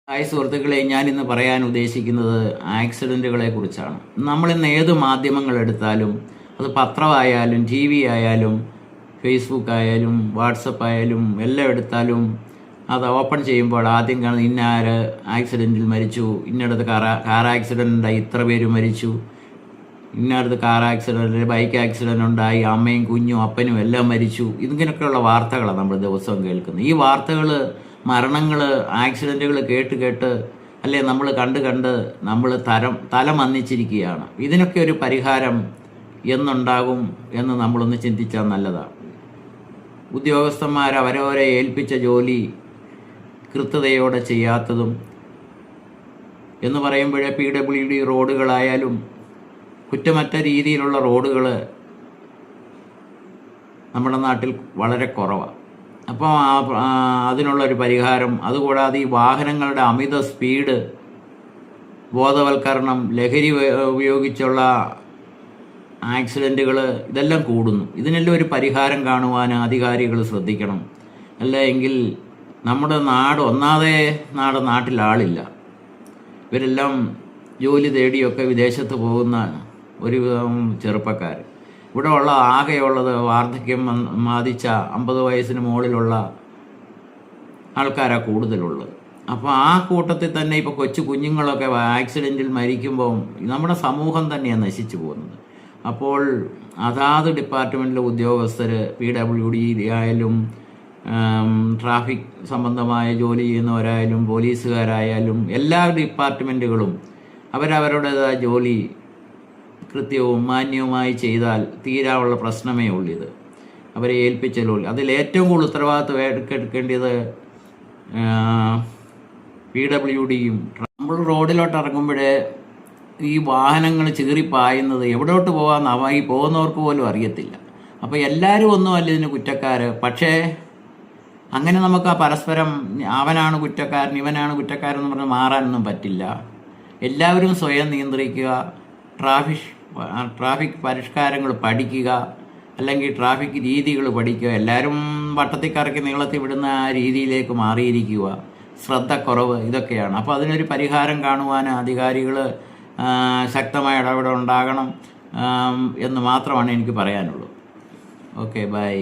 Hi സുഹൃത്തുക്കളെ, ഞാനിന്ന് പറയാൻ ഉദ്ദേശിക്കുന്നത് ആക്സിഡൻറ്റുകളെ കുറിച്ചാണ്. നമ്മളിന്ന് ഏത് മാധ്യമങ്ങൾ എടുത്താലും, അത് പത്രമായാലും ടി വി ആയാലും ഫേസ്ബുക്ക് ആയാലും വാട്സപ്പ് ആയാലും എല്ലാം എടുത്താലും അത് ഓപ്പൺ ചെയ്യുമ്പോൾ ആദ്യം കാണുന്നത് ഇന്നാര് ആക്സിഡൻറ്റിൽ മരിച്ചു, ഇന്നടത്ത് കാർ ആക്സിഡൻ്റ് ഉണ്ടായി ഇത്ര പേര് മരിച്ചു, ഇന്നടത്ത് കാർ ആക്സിഡൻറ്റ് ബൈക്ക് ആക്സിഡൻ്റ് ഉണ്ടായി അമ്മയും കുഞ്ഞും അപ്പനും എല്ലാം മരിച്ചു. ഇങ്ങനെയൊക്കെയുള്ള വാർത്തകളാണ് നമ്മൾ ദിവസവും കേൾക്കുന്നത്. ഈ വാർത്തകൾ, മരണങ്ങൾ, ആക്സിഡൻറ്റുകൾ കേട്ട് അല്ലേ നമ്മൾ കണ്ട് നമ്മൾ തല മന്നിച്ചിരിക്കുകയാണ്. ഇതിനൊക്കെ ഒരു പരിഹാരം എന്നുണ്ടാകും എന്ന് നമ്മളൊന്ന് ചിന്തിച്ചാൽ നല്ലതാണ്. ഉദ്യോഗസ്ഥന്മാർ അവരവരെ ഏൽപ്പിച്ച ജോലി കൃത്യതയോടെ ചെയ്യാത്തതും എന്ന് പറയുമ്പോഴേ PWD റോഡുകളായാലും കുറ്റമറ്റ രീതിയിലുള്ള റോഡുകൾ നമ്മുടെ നാട്ടിൽ വളരെ കുറവാണ്. അപ്പോൾ അതിനുള്ളൊരു പരിഹാരം, അതുകൂടാതെ ഈ വാഹനങ്ങളുടെ അമിത സ്പീഡ്, ബോധവൽക്കരണം, ലഹരി ഉപയോഗിച്ചുള്ള ആക്സിഡൻറ്റുകൾ ഇതെല്ലാം കൂടുന്നു. ഇതിനെല്ലാം ഒരു പരിഹാരം കാണുവാൻ അധികാരികൾ ശ്രദ്ധിക്കണം. അല്ല എങ്കിൽ നമ്മുടെ നാട്ടിൽ ആളില്ല. ഇവരെല്ലാം ജോലി തേടിയൊക്കെ വിദേശത്ത് പോകുന്ന ഒരു ചെറുപ്പക്കാർ. ഇവിടെ ആകെയുള്ളത് വാർദ്ധക്യം ബാധിച്ച 50 വയസ്സിന് മുകളിലുള്ള ആൾക്കാരാണ് കൂടുതലുള്ളത്. അപ്പോൾ ആ കൂട്ടത്തിൽ തന്നെ ഇപ്പോൾ കൊച്ചു കുഞ്ഞുങ്ങളൊക്കെ ആക്സിഡൻറ്റിൽ മരിക്കുമ്പോൾ നമ്മുടെ സമൂഹം തന്നെയാണ് നശിച്ചു പോകുന്നത്. അപ്പോൾ അതാത് ഡിപ്പാർട്ട്മെൻറ്റിലെ ഉദ്യോഗസ്ഥർ, PWD ആയാലും ട്രാഫിക് സംബന്ധമായ ജോലി ചെയ്യുന്നവരായാലും പോലീസുകാരായാലും എല്ലാ ഡിപ്പാർട്ട്മെൻറ്റുകളും അവരവരുടേതായ ജോലി കൃത്യവും മാന്യവുമായി ചെയ്താൽ തീരാനുള്ള പ്രശ്നമേ ഉള്ളൂ. ഇത് അവരെ ഏൽപ്പിച്ചാലോ. അതിലേറ്റവും കൂടുതൽ ഉത്തരവാദിത്വം എടുക്കേണ്ടത് PWDയും. നമ്മൾ റോഡിലോട്ട് ഇറങ്ങുമ്പോഴേ ഈ വാഹനങ്ങൾ ചീറിപ്പായുന്നത് എവിടോട്ട് പോകാമെന്ന് ഈ പോകുന്നവർക്ക് പോലും അറിയത്തില്ല. അപ്പോൾ എല്ലാവരും ഒന്നുമല്ല ഇതിന് കുറ്റക്കാർ. പക്ഷേ അങ്ങനെ നമുക്ക് പരസ്പരം അവനാണ് കുറ്റക്കാരൻ ഇവനാണ് കുറ്റക്കാരൻ എന്ന് പറഞ്ഞ് മാറാനൊന്നും പറ്റില്ല. എല്ലാവരും സ്വയം നിയന്ത്രിക്കുക, ട്രാഫിക് പരിഷ്കാരങ്ങൾ പഠിക്കുക, അല്ലെങ്കിൽ ട്രാഫിക് രീതികൾ പഠിക്കുക. എല്ലാവരും വട്ടത്തിൽ കറക്കി നീളത്തിൽ വിടുന്ന ആ രീതിയിലേക്ക് മാറിയിരിക്കുക, ശ്രദ്ധക്കുറവ്, ഇതൊക്കെയാണ്. അപ്പോൾ അതിനൊരു പരിഹാരം കാണുവാൻ അധികാരികൾ ശക്തമായ ഇടപെടൽ ഉണ്ടാകണം എന്ന് മാത്രമാണ് എനിക്ക് പറയാനുള്ളൂ. Okay, by.